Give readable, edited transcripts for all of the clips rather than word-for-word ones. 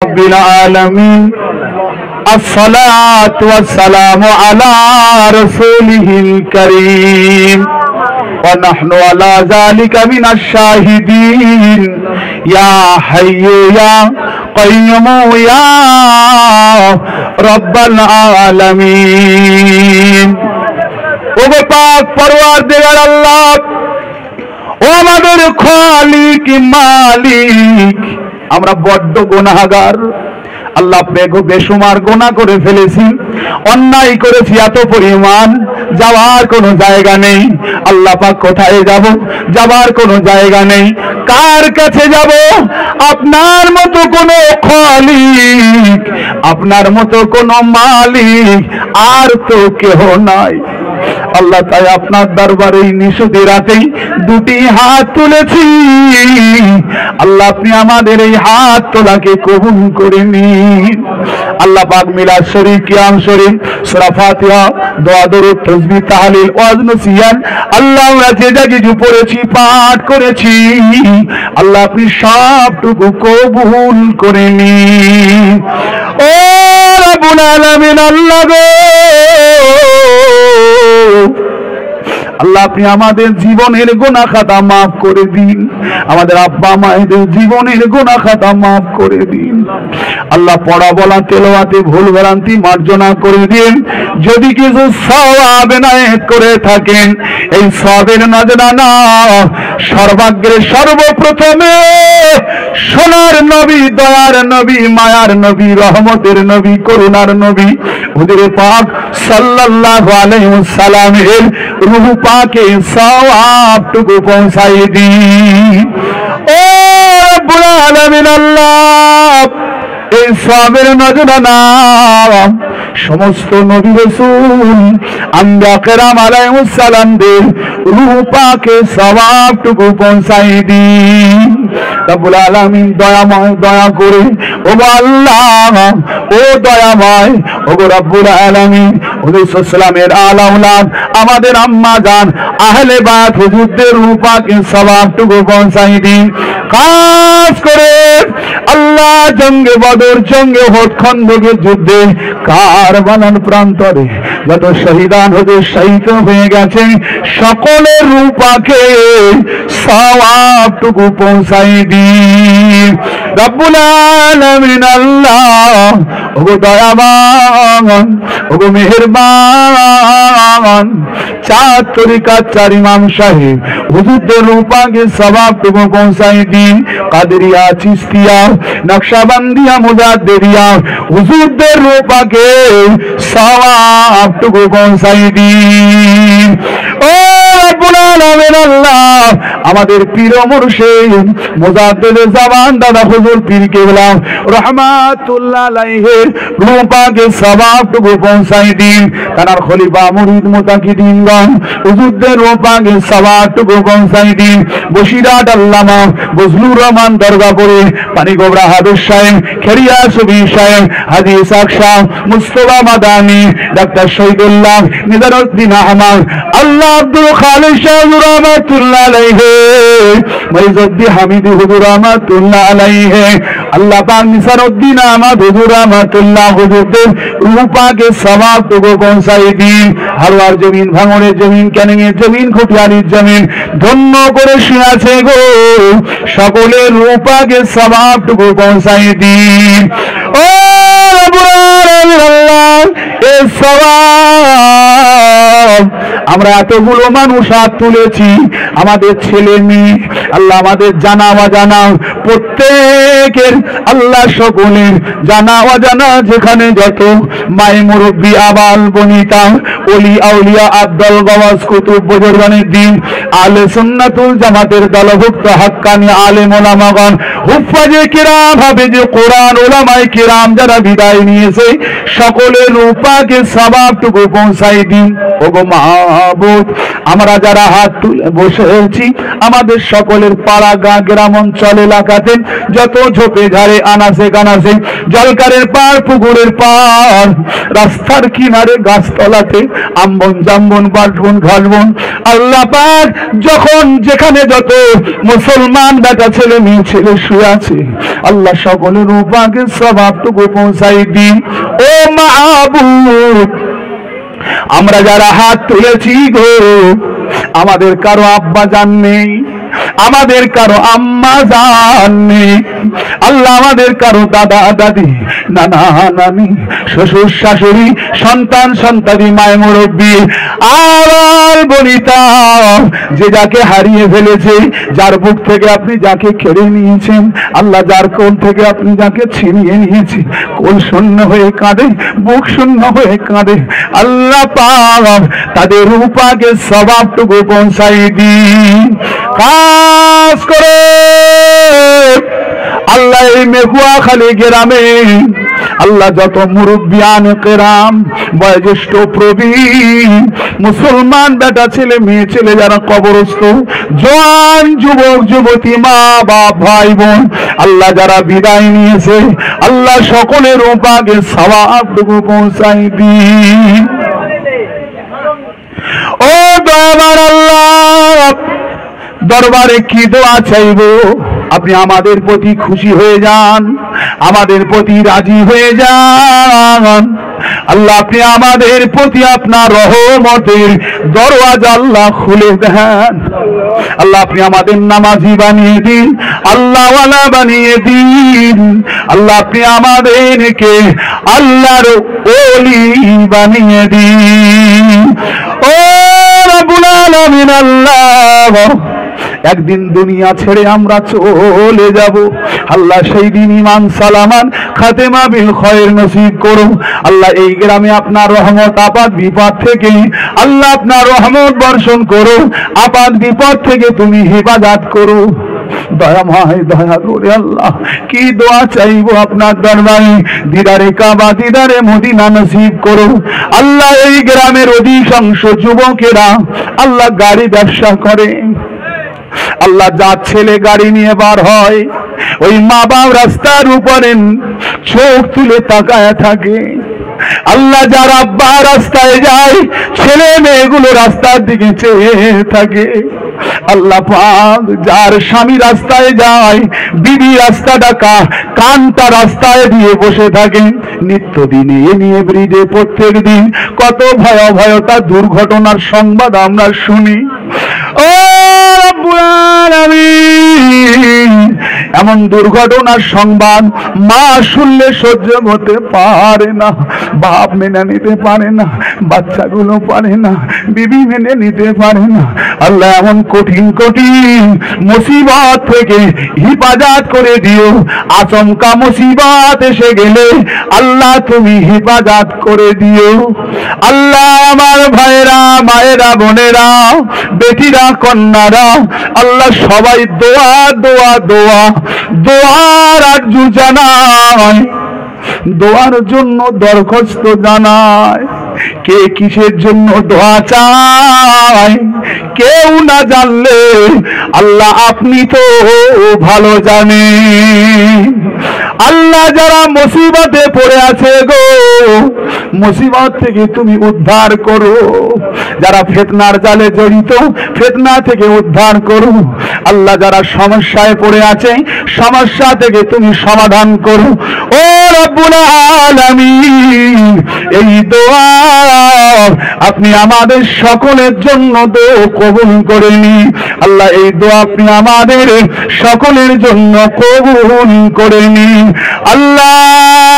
রব্বিল আলামিন الصلاة والسلام على رسوله الكريم ونحن على ذلك من الشاهدين يا حي يا قيوم يا رب العالمين ও পাক পরওয়ারদিগার আল্লাহ ও আমাদের খালিক মালিক আমরা বড্ড গুনাহগার আল্লাহ বেশুমার গুনাহ করে ফেলেছি অন্যায় করেছি এত পরিমাণ যাওয়ার কোনো জায়গা নেই আল্লাহ পাক কোথায় যাব যাবার কোনো জায়গা নেই কার কাছে যাব আপনার মতো কোনো খালিক আপনার মতো কোনো মালিক আর তো কেহ নাই আল্লাহ তাই আপনার দরবারে নিশুতি রাতেই দুটি হাত তুলেছি আল্লাহ আপনি আমাদের এই হাত তোলাকে কবুল করে নিন আল্লাহ পাক মিলাদ শরীফ কিয়াম শরীফ সূরা ফাতিহা দোয়া দরুদ তাসবিহ তাহলিল ওয়াজ নসিহত আল্লাহ আমরা যে যা কিছু পড়েছি পাঠ করেছি আল্লাহ আপনি সবটুকু কবুল করে নিন ও রব্বুল আলামিন আল্লাহ গো আল্লাহ আপনি আমাদের জীবনের গুনাহ খাতা মাফ করে দিন আমাদের আব্বা মায়েদের জীবনের গুনাহ খাতা মাফ করে দিন আল্লাহ পড়া বলা তেলাওয়াতে ভুল ভ্রান্তি মার্জনা করে দিন যদি কিছু সওয়াব এনায়েত করে থাকেন এই সওয়াবের নজরানা সর্বাগ্রে সর্বপ্রথমে সোনার নবী দয়ার নবী মায়ার নবী রহমতের নবী করুণার নবী হুজুর পাক সাল্লাল্লাহু আলাইহি ওয়াসাল্লামের রূহ পাকে সওয়াবটুকু পৌঁছাই দিন ও রব্বুল আলামিন আল্লাহ এই সওয়াবের নজরানা সমস্ত নবী রাসূল আম্বিয়া কেরাম আলাইহিস সালামদের রূহ পাকে সওয়াবটুকু পৌঁছাই দিন রব্বুল আলামিন দয়াময় দয়া করে ও আল্লাহ ও দয়াময় ও রব্বুল আলামিন হুজুর সাল্লামের আলা আওলাদ আমাদের আম্মা জান আহলে বাইত হুজুরদের রূহ পাকে সওয়াবটুকু পৌঁছাই দিন খাস করে আল্লাহ জঙ্গে বদর জঙ্গে উহুদ খন্দকের যুদ্ধে কারবালার প্রান্তরে যত শহীদান হুজুর শহীদ হয়ে গেছে সকলের রূহ পাকে সওয়াবটুকু পৌঁছাই দিন রব্বুল আলামিন আল্লাহ ওগো দয়াবান ওগো মেহেরবান চার তরিকার চার ইমাম সাহেব হুজুরদের রূহ পাকে সওয়াবটুকু পৌঁছাই দিন কাদেরিয়া চিশতিয়া নকশবন্দিয়া মুজাদ্দিদিয়া হুজুরদের রূহ পাকে সওয়াবটুকু পৌঁছাই দিন ও রব্বুল আলামিন আল্লাহ আমাদের পীর মুর্শিদ মুজাদ্দিদ জামান দাদা হুজুর পীর কেবলা রাহমাতুল্লাহ আলাইহি রূহ পাকে সওয়াবটুকু পৌঁছাই দিন তার খলিফা মুরিদ মুতাকিদিনগণ হুজুরদের রূহ পাকে সওয়াবটুকু পৌঁছাই দিন বশিরাট আল্লামা বজলুর রহমান দরগাপুরে পানিগোবরা হাবিব সাহেব খেরিয়া সুবি সাহেব হাজী ইসহাক শাহ মুস্তাফা মাদানী ডাক্তার শহীদুল্লাহ নিজারউদ্দিন আহমদ আল্লাহ আব্দুল খালিক শাহ রাহমাতুল্লাহ আলাইহি মইজউদ্দিন হামিদি হুজুর রাহমাতুল্লাহ আলাইহি আল্লাহ পাক নিসারউদ্দিন আহমদ হুজুর রাহমাতুল্লাহ হুজুরদের রূহ পাকে সওয়াবটুকু পৌঁছাই দিন হারওয়ার জমিন ভাঙড়ের জমিন ক্যানিংয়ের জমিন খুটিয়ারির জমিন ধন্য করে শুয়েছে গো সকলের রূহ পাকে সওয়াবটুকু পৌঁছাই দিন ও রব্বুল আলামিন আল্লাহ এই সওয়াব আমরা এতগুলো মানুষ হাত তুলেছি আমাদের ছেলে মেয়ে আল্লাহ আমাদের জানা অজানা প্রত্যেকের আল্লাহ সকলের জানা অজানা যেখানে যত মাই মুরব্বী আবাল বনিতা ওলি আউলিয়া আব্দুল গওয়াস কুতুব বুজুর্গানের দিন আলে সুন্নাতুল জামাতের দলভুক্ত হাক্কানি আলেম ওলামাগণ হুফাজে কিরাম হাফেজে কোরআন ওলামায়ে কিরাম যারা বিদায় নিয়েছে সকলের রূহ পাকে সওয়াবটুকু পৌঁছাই দিন ওগো মাহবুব, আমরা যারা হাত তুলে বসেছি আমাদের সকলের পাড়া গাঁ গ্রাম অঞ্চল এলাকাতে যত ঝোপে ঝাড়ে আনাচে কানাচে জলকারের পাড় পুকুরের পাড় রাস্তার কিনারে গাছতলাতে আমবন জামবন বাঁশবন ঘাসবন আল্লাহ পাক যখন যেখানে যত মুসলমান বেটা ছেলে মেয়ে ছেলে শুয়ে আছে আল্লাহ সকলের উপাকে সওয়াবটুকু পৌঁছাই দিন। ও মাহবুব, আমরা যারা হাত তুলেছি গো, আমাদের কারো আব্বা জান নেই, আমাদের কারো আম্মা জান নেই, আল্লাহ আমাদের কারো দাদা দাদি নানা নানি শ্বশুর শাশুড়ি সন্তান সন্তানি মায় মুরব্বী আর বনিতা যে যাকে হারিয়ে ফেলেছে, যার বুক থেকে আপনি যাকে কেড়ে নিয়েছেন, আল্লাহ যার কোল থেকে আপনি যাকে ছিনিয়ে নিয়েছেন, কোল শূন্য হয়ে কাঁদে, বুক শূন্য হয়ে কাঁদে, আল্লাহ পাক তাদের রূপাকে সওয়াবটুকু পৌঁছাই দিন। কাজ করে আল্লাহ এই মেঘুয়াখালী গ্রামে আল্লাহ যত মুরব্বিয়ান কেরাম বয়োজ্যেষ্ঠ প্রবীণ মুসলমান বেটা ছেলে মেয়ে ছেলে যারা কবরস্থ, জওয়ান যুবক যুবতী মা বাপ ভাই বোন আল্লাহ যারা বিদায় নিয়েছে আল্লাহ সকলের উপাকে সওয়াবটুকু পৌঁছাই দিন। ও দয়াবান আল্লাহ, দরবারে কি দোয়া চাইব? আপনি আমাদের প্রতি খুশি হয়ে যান, আমাদের প্রতি রাজি হয়ে যান। আল্লাহ আপনি আমাদের প্রতি আপনার রহমতের দরওয়াজা আল্লাহ খুলে দেন। আল্লাহ আপনি আমাদের নামাজি বানিয়ে দিন, আল্লাহওয়ালা বানিয়ে দিন। আল্লাহ আপনি আমাদেরকে আল্লাহর ওলি বানিয়ে দিন। ও রব্বুল আলামিন আল্লাহ, একদিন দুনিয়া ছেড়ে আমরা চলে যাব আল্লাহ, সেই দিন ইমান সালামান খাতেমা বিল খয়র নসিব করো আল্লাহ। এই গ্রামে আপনার রহমত আপাত বিপদ থেকে আল্লাহ আপনার রহমত বর্ষণ করো, আপাত বিপদ থেকে তুমি হেফাজত করো। দয়াময় দয়া করে আল্লাহ কি দোয়া চাইবো আপনার দরবারে, দিদারে কাবা দিদারে মদিনা নসিব করো আল্লাহ। এই গ্রামের অধিকাংশ যুবকেরা আল্লাহ গাড়ি ব্যবসা করে আল্লাহ, যার ছেলে গাড়ি নিয়ে বার হয় ওই মা বাপ রাস্তার উপরে চোখ তুলে তাকায় থাকে। আল্লাহ যার আব্বা রাস্তায় যায় ছেলে মেয়েগুলো রাস্তার দিকে চেয়ে থাকে। আল্লাহ পাক যার স্বামী রাস্তায় যায় বিবি রাস্তাটা কানটা রাস্তায় দিয়ে বসে থাকে। নিত্যদিন এ নিয়ে ব্রিজে প্রত্যেক দিন কত ভয়াবহতা দুর্ঘটনার সংবাদ আমরা শুনি। ও রব্বুল আলামিন, এমন দুর্ঘটনার সংবাদ মা শুনলে সহ্য হতে পারে না, বাপ মেনে নিতে পারে না, বাচ্চাগুলো পারে না, বিবি মেনে নিতে পারে না। আল্লাহ এমন কঠিন কঠিন মুসিবত থেকে হিফাজত করে দিও। আচমকা মুসিবত এসে গেলে আল্লাহ তুমি হিফাজত করে দিও। আল্লাহ আমার ভাইরা মায়েরা বোনেরা বেটিরা কন্যারা আল্লাহ সবাই দোয়া দোয়া দোয়া দোয়ার আরজু জানায়, দোয়ার জন্য দরখাস্ত জানায়। কে কিসের জন্য দোয়া চায় কেউ না জানলে আল্লাহ আপনি তো ভালো জানেন। আল্লাহ যারা মুসিবতে পড়ে আছে গো, মুসিবত থেকে তুমি উদ্ধার করো। যারা ফিতনার জালে জড়িত ফিতনা থেকে উদ্ধার করো। আল্লাহ যারা সমস্যায় পড়ে আছে সমস্যা থেকে তুমি সমাধান করো। ও রব্বুল আলামিন, এই দোয়া আপনি আমাদের সকলের জন্য দোয়া কবুল করে নিন। আল্লাহ এই দোয়া আপনি আমাদের সকলের জন্য কবুল করে নিন। আল্লাহ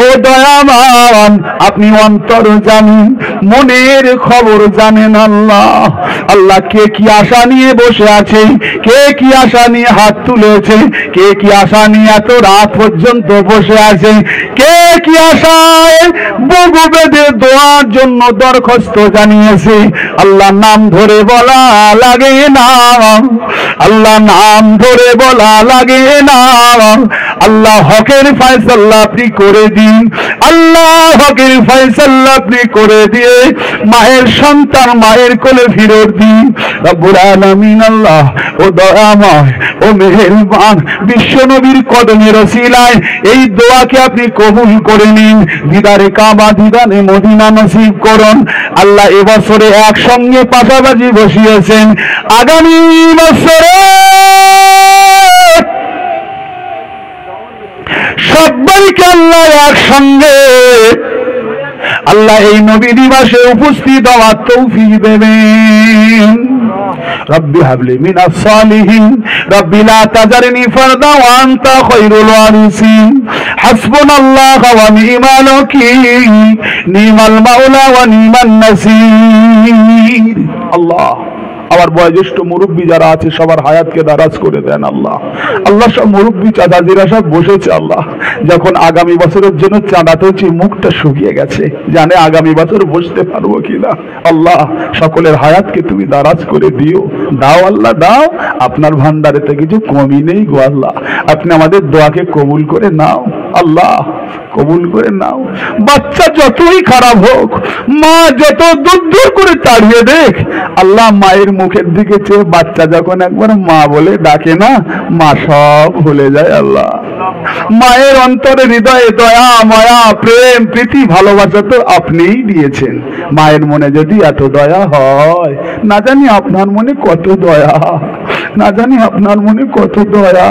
ও দয়াবান, আপনি অন্তর জানেন, মনের খবর জানেন। আল্লাহ আল্লাহ কে কি আশা নিয়ে বসে আছে, কে কি আশা নিয়ে হাত তুলেছে, কে কি আশা নিয়ে এত রাত পর্যন্ত বসে আছে, কে কি আশায় বুক বেঁধে দোয়ার জন্য দরখাস্ত জানিয়েছে। আল্লাহ নাম ধরে বলা লাগে না, আল্লাহ নাম ধরে বলা লাগে না। আল্লাহ হকের ফয়সালা আপনি করে দিন। আল্লাহ হকের ফয়সালা আপনি করে দিয়ে মায়ের সন্তান মায়ের কোলে ফিরত দিন রব্বুল আলামিন। আল্লাহ ও দয়াময় ও মেহেরবান, বিশ্ব নবীর কদমের ওসিলায় এই দোয়াকে আপনি কবুল করে নিন। দিদারে কাবা দিদারে মদিনা নসিব করুন। আল্লাহ এবছরে একসঙ্গে পাশাপাশি বসিয়েছেন, আগামী বছরে সবাইকে আল্লাহ একসঙ্গে আল্লাহ এই নবী দিবসে উপস্থিত হওয়ার তৌফিক দেবেন। রব্বি হাবলি মিনাস সালিহিন রব্বি লা তাজারনি ফারদা ওয়া আনতা খায়রুল ওয়ারিসিন হাসবুনাল্লাহু ওয়া নি'মাল ওয়াকিল নি'মাল মাওলা ওয়া নি'মান নাসির। আল্লাহ আমার বয়োজ্যেষ্ঠ মুরব্বী যারা আছে সবার হায়াতকে দারাজ করে দেন আল্লাহ। আল্লাহ সব মুরব্বী চাচাজিরা সব বসেছে আল্লাহ, যখন আগামী বছরের জন্য চাঁদা তুলছি মুখটা শুকিয়ে গেছে, জানে আগামী বছর বসতে পারবো কিনা। আল্লাহ সকলের হায়াতকে তুমি দারাজ করে দিও, দাও আল্লাহ দাও, আপনার ভান্ডারেতে কিছু কমই নেই গো আল্লাহ। আপনি আমাদের দোয়াকে কবুল করে নাও আল্লাহ, কবুল করে নাও। বাচ্চা যতই খারাপ হোক, মা যত দূর দূর করে তাড়িয়ে দেখ আল্লাহ, মায়ের মুখের দিকে চেয়ে বাচ্চা যখন একবার মা বলে ডাকে না, মা সব ভুলে যায় আল্লাহ। মায়ের অন্তরে হৃদয়ে দয়া মায়া প্রেম প্রীতি ভালোবাসা তো আপনিই দিয়েছেন। মায়ের মনে যদি এত দয়া হয়, না জানি আপনার মনে কত দয়া, না জানি আপনার মনে কত দয়া।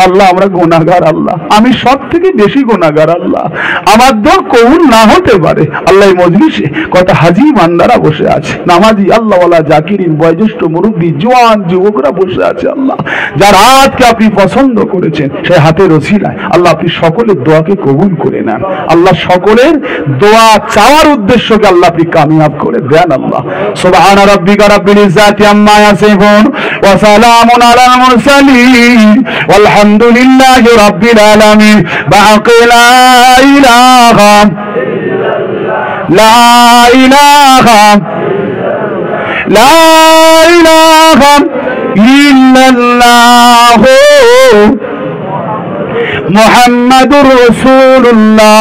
আল্লাহ আমরা গুনাহগার আল্লাহ, আমি সব থেকে বেশি গুনাহগার আল্লাহ, আমার দোয়া কবুল না হতে পারে। আল্লাহ মজলিসে কত হাজি বান্দারা বসে আছে, নামাজি আল্লাহওয়ালা জাকিরিন বয়োজ্যেষ্ঠ মুরব্বী জওয়ান যুবকরা বসে আছে আল্লাহ, যার হাতকে আপনি পছন্দ করেছেন সেই হাতের ওসিলায় আল্লাহ আপনি সকলের দোয়াকে কবুল করে নেন আল্লাহ। সকলের দোয়া চাওয়ার উদ্দেশ্যকে আল্লাহ আপনি কামিয়াব করে দেন আল্লাহ। সুবহানা রাব্বিকা রাব্বিল ইজ্জাতি আম্মা ইয়াসিফুন ওয়া সালামুন আলাল মুরসালিন ওয়ালহামদুলিল্লাহি রাব্বিল আলামিন। বাকি লা ইলাহা লা ইলাহা লা ইলাহা ইল্লাল্লাহু মুহাম্মাদুর রাসূলুল্লাহ।